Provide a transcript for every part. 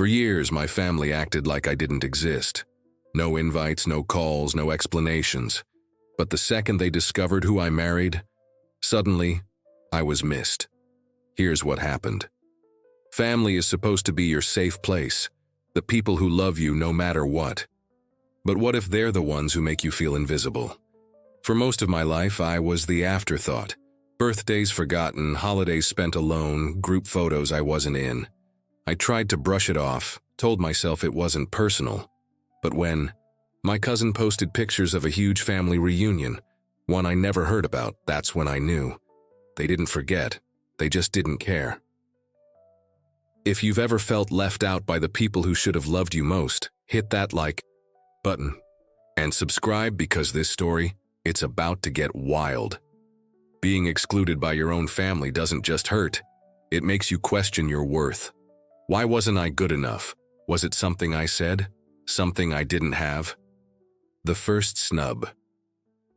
For years, my family acted like I didn't exist. No invites, no calls, no explanations. But the second they discovered who I married, suddenly, I was missed. Here's what happened. Family is supposed to be your safe place, the people who love you no matter what. But what if they're the ones who make you feel invisible? For most of my life, I was the afterthought. Birthdays forgotten, holidays spent alone, group photos I wasn't in. I tried to brush it off, told myself it wasn't personal. But when my cousin posted pictures of a huge family reunion, one I never heard about, that's when I knew. They didn't forget, they just didn't care. If you've ever felt left out by the people who should have loved you most, hit that like button and subscribe, because this story, it's about to get wild. Being excluded by your own family doesn't just hurt, it makes you question your worth. Why wasn't I good enough? Was it something I said? Something I didn't have? The first snub.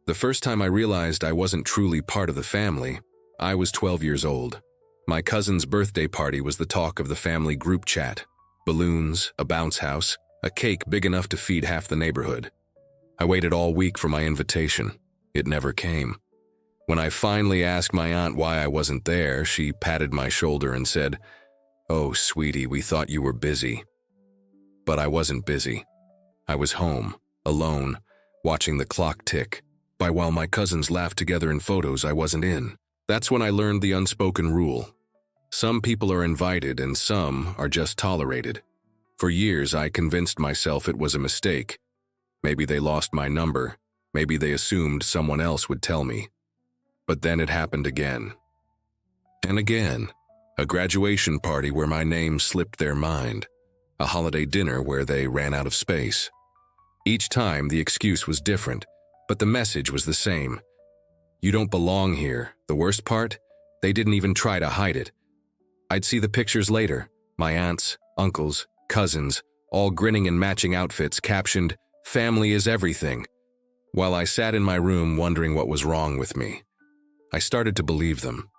The first time I realized I wasn't truly part of the family, I was 12 years old. My cousin's birthday party was the talk of the family group chat. Balloons, a bounce house, a cake big enough to feed half the neighborhood. I waited all week for my invitation. It never came. When I finally asked my aunt why I wasn't there, she patted my shoulder and said, "Oh, sweetie, we thought you were busy." But I wasn't busy. I was home, alone, watching the clock tick, while my cousins laughed together in photos I wasn't in. That's when I learned the unspoken rule. Some people are invited and some are just tolerated. For years, I convinced myself it was a mistake. Maybe they lost my number. Maybe they assumed someone else would tell me. But then it happened again. And again. A graduation party where my name slipped their mind. A holiday dinner where they ran out of space. Each time, the excuse was different, but the message was the same. You don't belong here. The worst part? They didn't even try to hide it. I'd see the pictures later. My aunts, uncles, cousins, all grinning in matching outfits, captioned, "Family is everything," while I sat in my room wondering what was wrong with me. I started to believe them.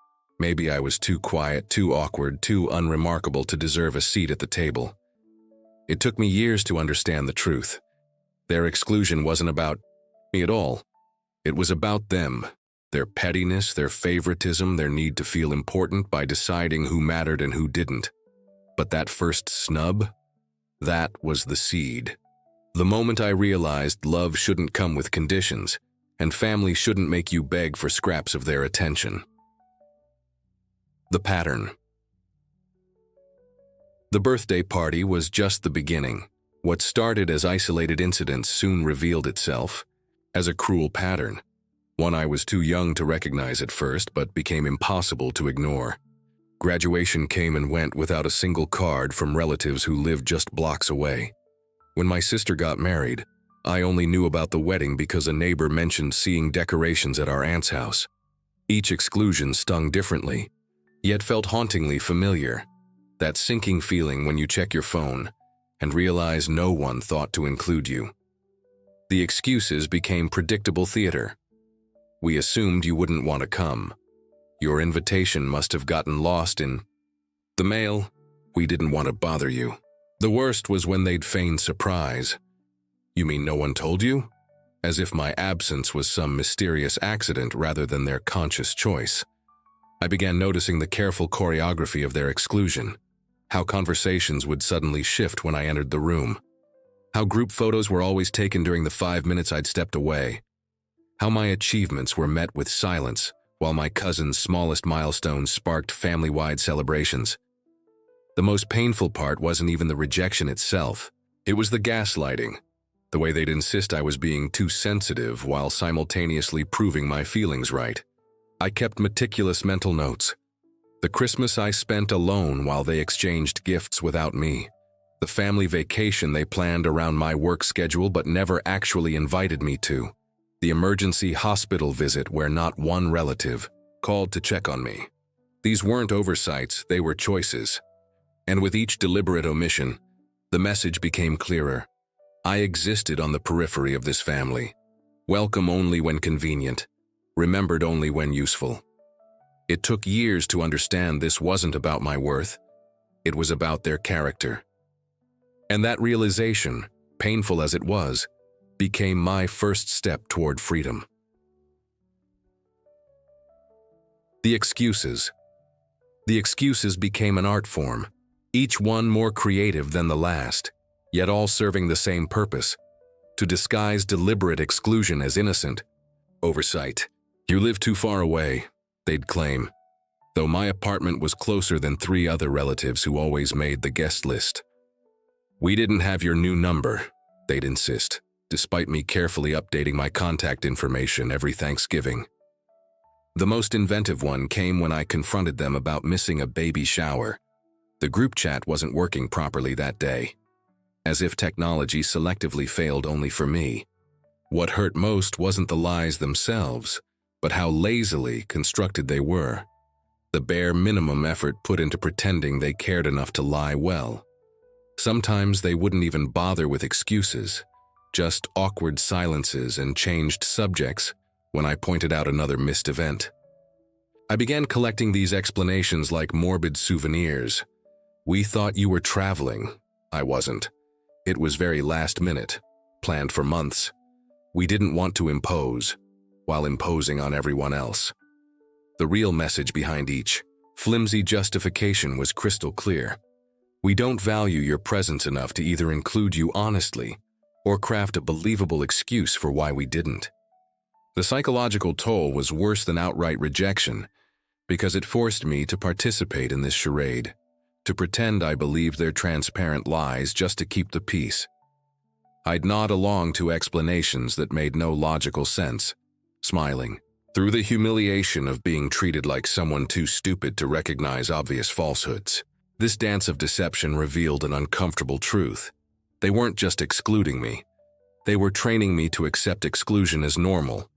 Maybe I was too quiet, too awkward, too unremarkable to deserve a seat at the table. It took me years to understand the truth. Their exclusion wasn't about me at all. It was about them. Their pettiness, their favoritism, their need to feel important by deciding who mattered and who didn't. But that first snub? That was the seed. The moment I realized love shouldn't come with conditions, and family shouldn't make you beg for scraps of their attention. The pattern. The birthday party was just the beginning. What started as isolated incidents soon revealed itself as a cruel pattern. One I was too young to recognize at first, but became impossible to ignore. Graduation came and went without a single card from relatives who lived just blocks away. When my sister got married, I only knew about the wedding because a neighbor mentioned seeing decorations at our aunt's house. Each exclusion stung differently, yet felt hauntingly familiar. That sinking feeling when you check your phone and realize no one thought to include you. The excuses became predictable theater. We assumed you wouldn't want to come. Your invitation must have gotten lost in the mail. We didn't want to bother you. The worst was when they'd feign surprise. You mean no one told you? As if my absence was some mysterious accident rather than their conscious choice. I began noticing the careful choreography of their exclusion. How conversations would suddenly shift when I entered the room. How group photos were always taken during the 5 minutes I'd stepped away. How my achievements were met with silence, while my cousin's smallest milestones sparked family-wide celebrations. The most painful part wasn't even the rejection itself. It was the gaslighting. The way they'd insist I was being too sensitive while simultaneously proving my feelings right. I kept meticulous mental notes. The Christmas I spent alone while they exchanged gifts without me. The family vacation they planned around my work schedule but never actually invited me to. The emergency hospital visit where not one relative called to check on me. These weren't oversights, they were choices. And with each deliberate omission, the message became clearer. I existed on the periphery of this family. Welcome only when convenient. Remembered only when useful. It took years to understand this wasn't about my worth. It was about their character. And that realization, painful as it was, became my first step toward freedom. The excuses. The excuses became an art form, each one more creative than the last, yet all serving the same purpose: to disguise deliberate exclusion as innocent oversight. "You live too far away," they'd claim, though my apartment was closer than 3 other relatives who always made the guest list. "We didn't have your new number," they'd insist, despite me carefully updating my contact information every Thanksgiving. The most inventive one came when I confronted them about missing a baby shower. The group chat wasn't working properly that day, as if technology selectively failed only for me. What hurt most wasn't the lies themselves, but how lazily constructed they were. The bare minimum effort put into pretending they cared enough to lie well. Sometimes they wouldn't even bother with excuses, just awkward silences and changed subjects when I pointed out another missed event. I began collecting these explanations like morbid souvenirs. "We thought you were traveling." I wasn't. It was very last minute, planned for months. We didn't want to impose, while imposing on everyone else. The real message behind each flimsy justification was crystal clear. We don't value your presence enough to either include you honestly or craft a believable excuse for why we didn't. The psychological toll was worse than outright rejection, because it forced me to participate in this charade, to pretend I believed their transparent lies just to keep the peace. I'd nod along to explanations that made no logical sense, smiling through the humiliation of being treated like someone too stupid to recognize obvious falsehoods. This dance of deception revealed an uncomfortable truth. They weren't just excluding me. They were training me to accept exclusion as normal,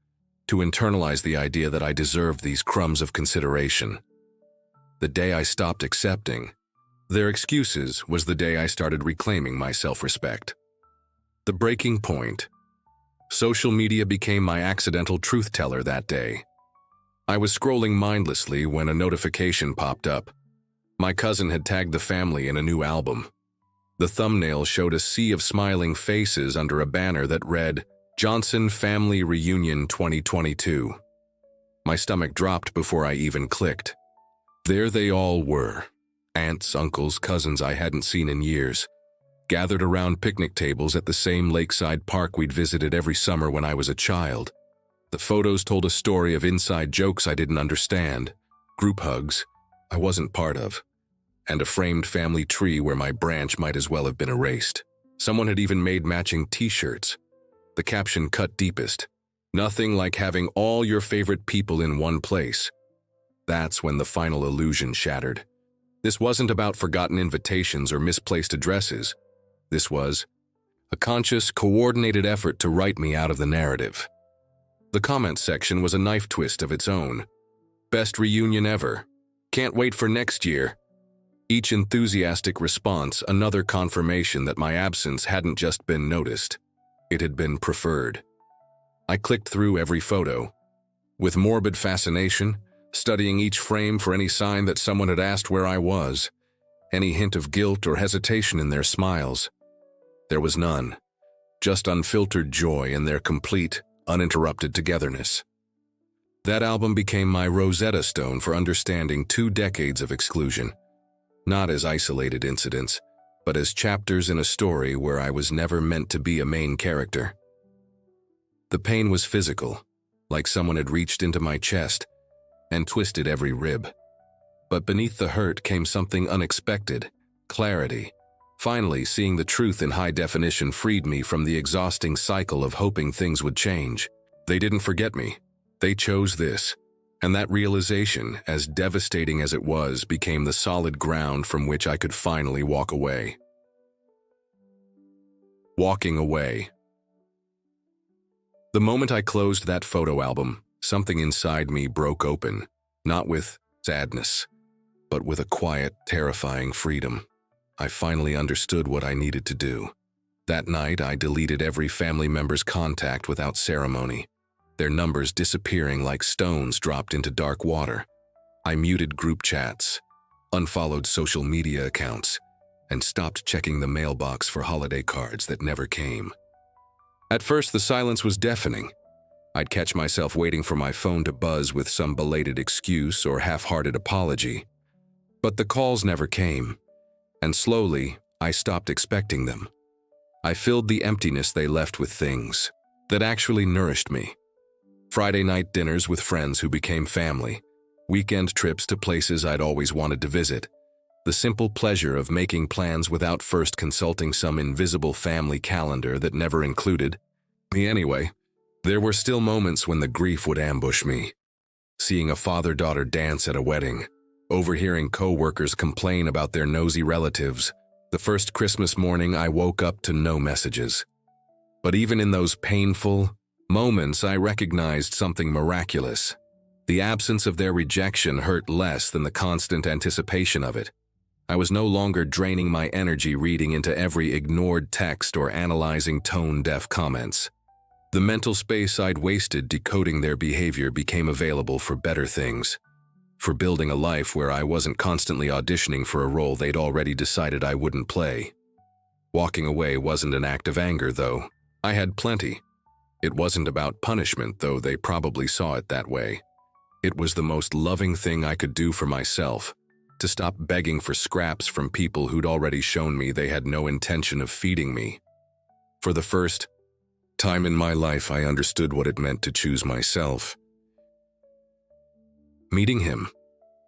to internalize the idea that I deserved these crumbs of consideration. The day I stopped accepting their excuses was the day I started reclaiming my self-respect. The breaking point. Social media became my accidental truth teller that day. I was scrolling mindlessly when a notification popped up. My cousin had tagged the family in a new album. The thumbnail showed a sea of smiling faces under a banner that read, "Johnson Family Reunion 2022. My stomach dropped before I even clicked. There they all were. Aunts, uncles, cousins I hadn't seen in years, gathered around picnic tables at the same lakeside park we'd visited every summer when I was a child. The photos told a story of inside jokes I didn't understand, group hugs I wasn't part of, and a framed family tree where my branch might as well have been erased. Someone had even made matching t-shirts. The caption cut deepest: "Nothing like having all your favorite people in one place." That's when the final illusion shattered. This wasn't about forgotten invitations or misplaced addresses. This was a conscious, coordinated effort to write me out of the narrative. The comment section was a knife twist of its own. "Best reunion ever. Can't wait for next year." Each enthusiastic response another confirmation that my absence hadn't just been noticed. It had been preferred. I clicked through every photo, with morbid fascination, studying each frame for any sign that someone had asked where I was, any hint of guilt or hesitation in their smiles. There was none, just unfiltered joy in their complete, uninterrupted togetherness. That album became my Rosetta Stone for understanding 2 decades of exclusion, not as isolated incidents, but as chapters in a story where I was never meant to be a main character. The pain was physical, like someone had reached into my chest and twisted every rib. But beneath the hurt came something unexpected: clarity. Finally, seeing the truth in high definition freed me from the exhausting cycle of hoping things would change. They didn't forget me. They chose this. And that realization, as devastating as it was, became the solid ground from which I could finally walk away. Walking away. The moment I closed that photo album, something inside me broke open, not with sadness, but with a quiet, terrifying freedom. I finally understood what I needed to do. That night, I deleted every family member's contact without ceremony, their numbers disappearing like stones dropped into dark water. I muted group chats, unfollowed social media accounts, and stopped checking the mailbox for holiday cards that never came. At first, the silence was deafening. I'd catch myself waiting for my phone to buzz with some belated excuse or half-hearted apology. But the calls never came, and slowly, I stopped expecting them. I filled the emptiness they left with things that actually nourished me. Friday night dinners with friends who became family, weekend trips to places I'd always wanted to visit, the simple pleasure of making plans without first consulting some invisible family calendar that never included me anyway. There were still moments when the grief would ambush me. Seeing a father-daughter dance at a wedding, overhearing co-workers complain about their nosy relatives, the first Christmas morning I woke up to no messages. But even in those painful moments, I recognized something miraculous. The absence of their rejection hurt less than the constant anticipation of it. I was no longer draining my energy reading into every ignored text or analyzing tone-deaf comments. The mental space I'd wasted decoding their behavior became available for better things, for building a life where I wasn't constantly auditioning for a role they'd already decided I wouldn't play. Walking away wasn't an act of anger, though. I had plenty. It wasn't about punishment, though they probably saw it that way. It was the most loving thing I could do for myself, to stop begging for scraps from people who'd already shown me they had no intention of feeding me. For the first time in my life, I understood what it meant to choose myself. Meeting him,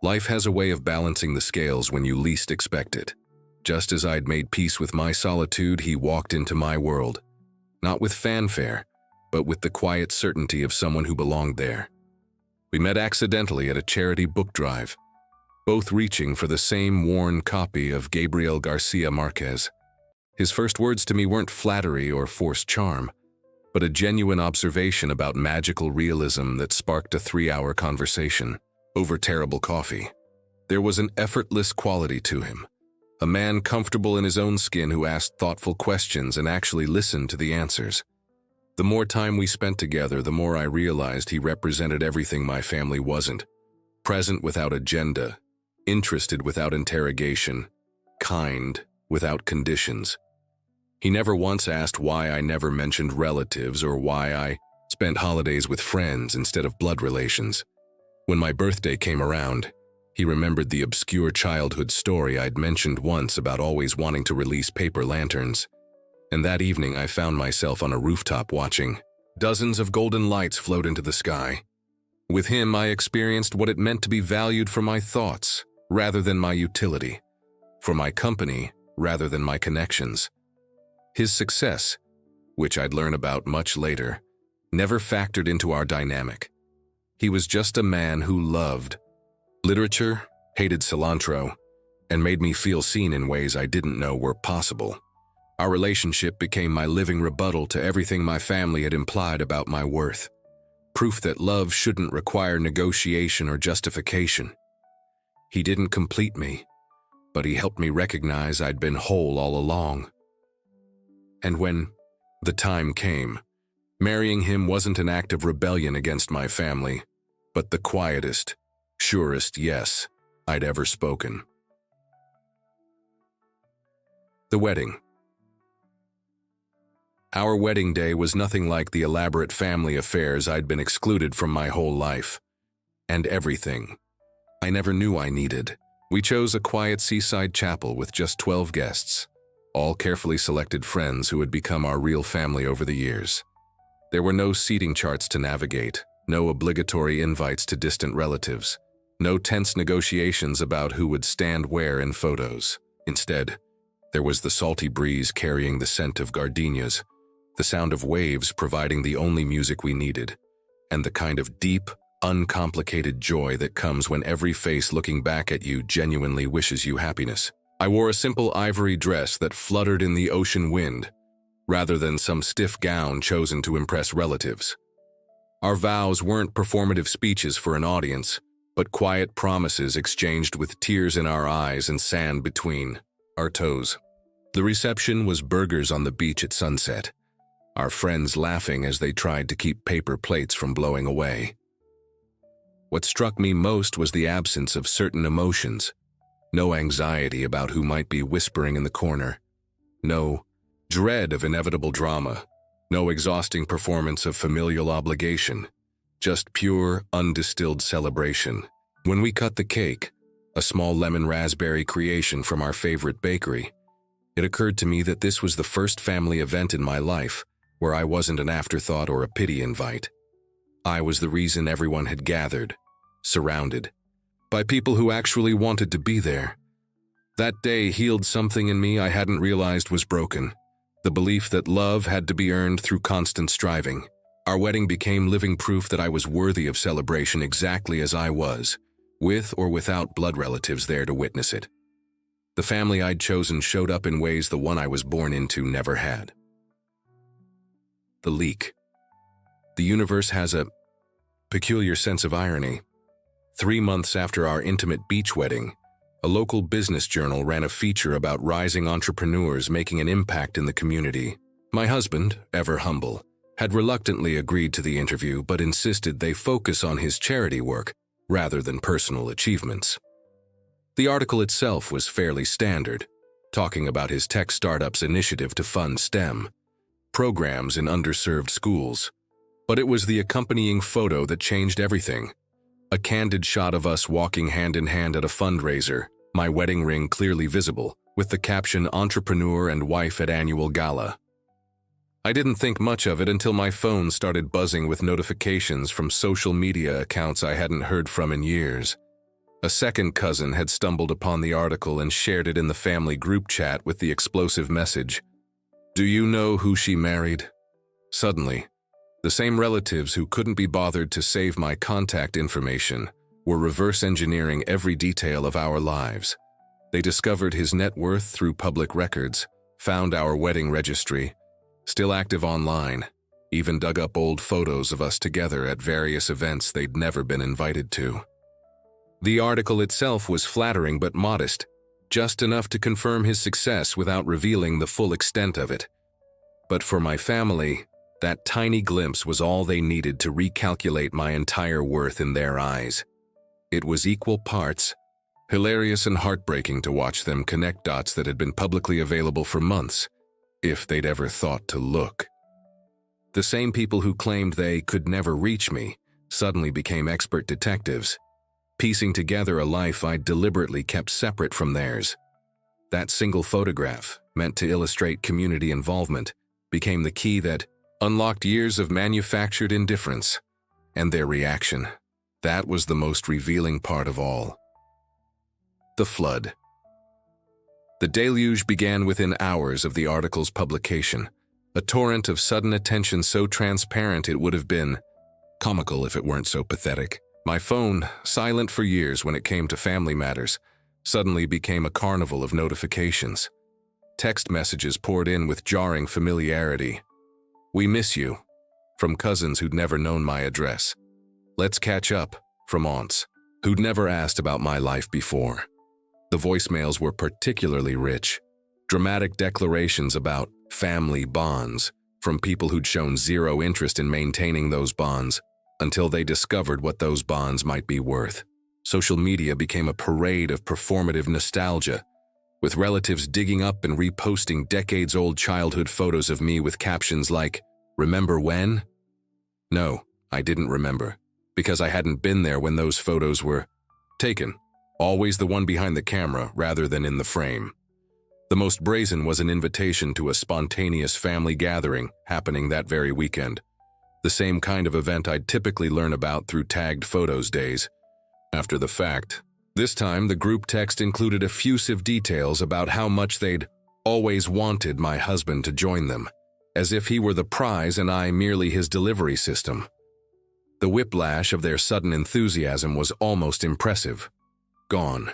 life has a way of balancing the scales when you least expect it. Just as I'd made peace with my solitude, he walked into my world, not with fanfare, but with the quiet certainty of someone who belonged there. We met accidentally at a charity book drive, both reaching for the same worn copy of Gabriel Garcia Marquez. His first words to me weren't flattery or forced charm, but a genuine observation about magical realism that sparked a 3-hour conversation over terrible coffee. There was an effortless quality to him, a man comfortable in his own skin who asked thoughtful questions and actually listened to the answers. The more time we spent together, the more I realized he represented everything my family wasn't: present without agenda, interested without interrogation, kind without conditions. He never once asked why I never mentioned relatives or why I spent holidays with friends instead of blood relations. When my birthday came around, he remembered the obscure childhood story I'd mentioned once about always wanting to release paper lanterns. And that evening I found myself on a rooftop watching dozens of golden lights float into the sky. With him, I experienced what it meant to be valued for my thoughts rather than my utility, for my company rather than my connections. His success, which I'd learn about much later, never factored into our dynamic. He was just a man who loved literature, hated cilantro, and made me feel seen in ways I didn't know were possible. Our relationship became my living rebuttal to everything my family had implied about my worth, proof that love shouldn't require negotiation or justification. He didn't complete me, but he helped me recognize I'd been whole all along. And when the time came, marrying him wasn't an act of rebellion against my family, but the quietest, surest yes I'd ever spoken. The wedding. Our wedding day was nothing like the elaborate family affairs I'd been excluded from my whole life. And everything I never knew I needed. We chose a quiet seaside chapel with just 12 guests, all carefully selected friends who had become our real family over the years. There were no seating charts to navigate, no obligatory invites to distant relatives, no tense negotiations about who would stand where in photos. Instead, there was the salty breeze carrying the scent of gardenias, the sound of waves providing the only music we needed, and the kind of deep, uncomplicated joy that comes when every face looking back at you genuinely wishes you happiness. I wore a simple ivory dress that fluttered in the ocean wind, rather than some stiff gown chosen to impress relatives. Our vows weren't performative speeches for an audience, but quiet promises exchanged with tears in our eyes and sand between our toes. The reception was burgers on the beach at sunset, our friends laughing as they tried to keep paper plates from blowing away. What struck me most was the absence of certain emotions. No anxiety about who might be whispering in the corner. No dread of inevitable drama. No exhausting performance of familial obligation. Just pure, undistilled celebration. When we cut the cake, a small lemon raspberry creation from our favorite bakery, it occurred to me that this was the first family event in my life where I wasn't an afterthought or a pity invite. I was the reason everyone had gathered, surrounded by people who actually wanted to be there. That day healed something in me I hadn't realized was broken. The belief that love had to be earned through constant striving. Our wedding became living proof that I was worthy of celebration exactly as I was, with or without blood relatives there to witness it. The family I'd chosen showed up in ways the one I was born into never had. The leak. The universe has a peculiar sense of irony. 3 months after our intimate beach wedding, a local business journal ran a feature about rising entrepreneurs making an impact in the community. My husband, ever humble, had reluctantly agreed to the interview but insisted they focus on his charity work rather than personal achievements. The article itself was fairly standard, talking about his tech startup's initiative to fund STEM programs in underserved schools. But it was the accompanying photo that changed everything. A candid shot of us walking hand in hand at a fundraiser, my wedding ring clearly visible, with the caption "Entrepreneur and Wife at Annual Gala." I didn't think much of it until my phone started buzzing with notifications from social media accounts I hadn't heard from in years. A second cousin had stumbled upon the article and shared it in the family group chat with the explosive message, "Do you know who she married?" Suddenly, the same relatives who couldn't be bothered to save my contact information were reverse engineering every detail of our lives. They discovered his net worth through public records, found our wedding registry, still active online, even dug up old photos of us together at various events they'd never been invited to. The article itself was flattering but modest, just enough to confirm his success without revealing the full extent of it. But for my family, that tiny glimpse was all they needed to recalculate my entire worth in their eyes. It was equal parts hilarious and heartbreaking to watch them connect dots that had been publicly available for months, if they'd ever thought to look. The same people who claimed they could never reach me suddenly became expert detectives, piecing together a life I'd deliberately kept separate from theirs. That single photograph, meant to illustrate community involvement, became the key that unlocked years of manufactured indifference. And their reaction. That was the most revealing part of all. The flood. The deluge began within hours of the article's publication, a torrent of sudden attention so transparent it would have been comical if it weren't so pathetic. My phone, silent for years when it came to family matters, suddenly became a carnival of notifications. Text messages poured in with jarring familiarity. "We miss you," from cousins who'd never known my address. "Let's catch up," from aunts who'd never asked about my life before. The voicemails were particularly rich, dramatic declarations about family bonds from people who'd shown zero interest in maintaining those bonds until they discovered what those bonds might be worth. Social media became a parade of performative nostalgia, with relatives digging up and reposting decades-old childhood photos of me with captions like, "Remember when?" No, I didn't remember, because I hadn't been there when those photos were taken, always the one behind the camera rather than in the frame. The most brazen was an invitation to a spontaneous family gathering happening that very weekend, the same kind of event I'd typically learn about through tagged photos days. After the fact, this time the group text included effusive details about how much they'd always wanted my husband to join them, as if he were the prize and I merely his delivery system. The whiplash of their sudden enthusiasm was almost impressive. Gone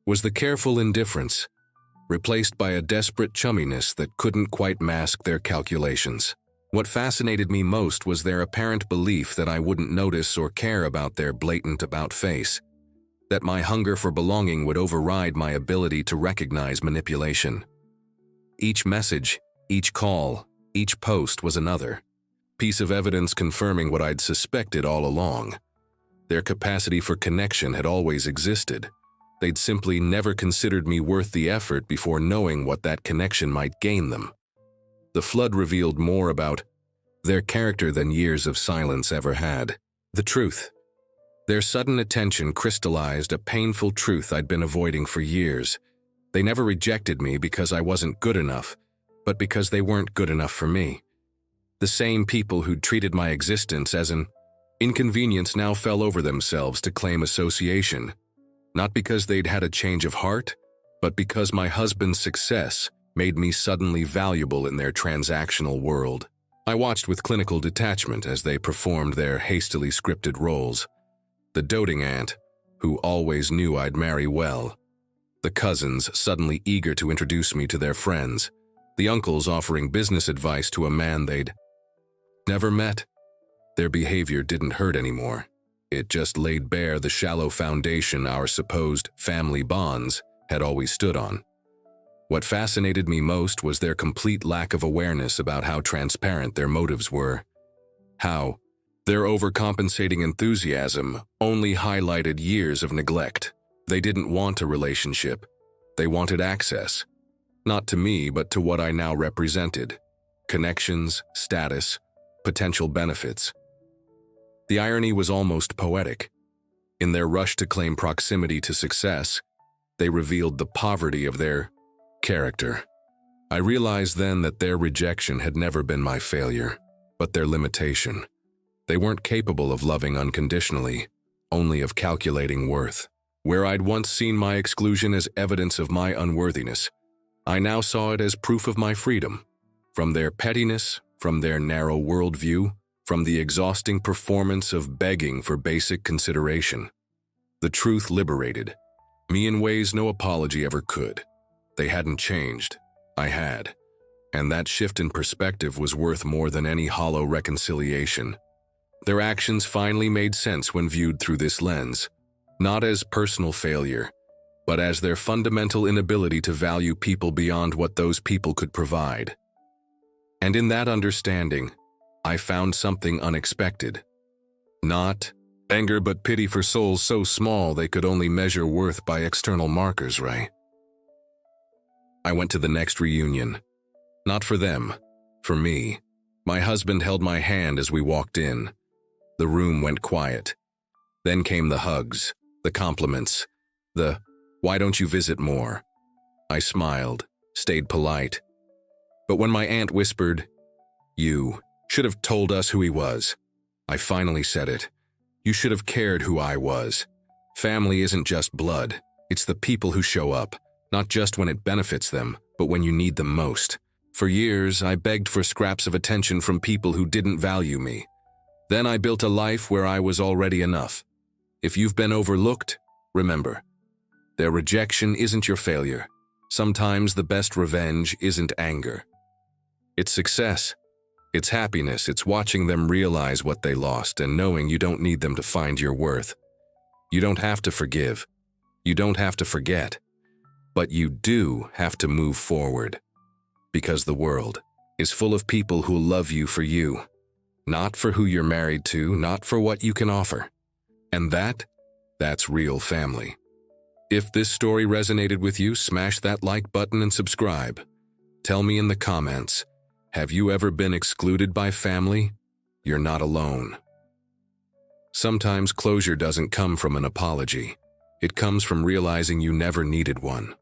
was the careful indifference, replaced by a desperate chumminess that couldn't quite mask their calculations. What fascinated me most was their apparent belief that I wouldn't notice or care about their blatant about-face, that my hunger for belonging would override my ability to recognize manipulation. Each message, each call, each post was another piece of evidence confirming what I'd suspected all along. Their capacity for connection had always existed. They'd simply never considered me worth the effort before knowing what that connection might gain them. The flood revealed more about their character than years of silence ever had. The truth. Their sudden attention crystallized a painful truth I'd been avoiding for years. They never rejected me because I wasn't good enough, but because they weren't good enough for me. The same people who'd treated my existence as an inconvenience now fell over themselves to claim association, not because they'd had a change of heart, but because my husband's success made me suddenly valuable in their transactional world. I watched with clinical detachment as they performed their hastily scripted roles. The doting aunt, who always knew I'd marry well. The cousins suddenly eager to introduce me to their friends. The uncles offering business advice to a man they'd never met. Their behavior didn't hurt anymore. It just laid bare the shallow foundation our supposed family bonds had always stood on. What fascinated me most was their complete lack of awareness about how transparent their motives were. How their overcompensating enthusiasm only highlighted years of neglect. They didn't want a relationship. They wanted access. Not to me, but to what I now represented. Connections, status, potential benefits. The irony was almost poetic. In their rush to claim proximity to success, they revealed the poverty of their character. I realized then that their rejection had never been my failure, but their limitation. They weren't capable of loving unconditionally, only of calculating worth. Where I'd once seen my exclusion as evidence of my unworthiness, I now saw it as proof of my freedom. From their pettiness, from their narrow worldview, from the exhausting performance of begging for basic consideration. The truth liberated me in ways no apology ever could. They hadn't changed. I had. And that shift in perspective was worth more than any hollow reconciliation. Their actions finally made sense when viewed through this lens, not as personal failure, but as their fundamental inability to value people beyond what those people could provide. And in that understanding, I found something unexpected. Not anger, but pity for souls so small they could only measure worth by external markers, right? I went to the next reunion. Not for them, for me. My husband held my hand as we walked in. The room went quiet. Then came the hugs, the compliments, the "why don't you visit more?" I smiled, stayed polite. But when my aunt whispered, "You should have told us who he was," I finally said it. You should have cared who I was. Family isn't just blood. It's the people who show up, not just when it benefits them, but when you need them most. For years, I begged for scraps of attention from people who didn't value me. Then I built a life where I was already enough. If you've been overlooked, remember, their rejection isn't your failure. Sometimes the best revenge isn't anger. It's success. It's happiness. It's watching them realize what they lost and knowing you don't need them to find your worth. You don't have to forgive. You don't have to forget. But you do have to move forward. Because the world is full of people who love you for you. Not for who you're married to, not for what you can offer. And that's real family. If this story resonated with you, smash that like button and subscribe. Tell me in the comments, have you ever been excluded by family? You're not alone. Sometimes closure doesn't come from an apology. It comes from realizing you never needed one.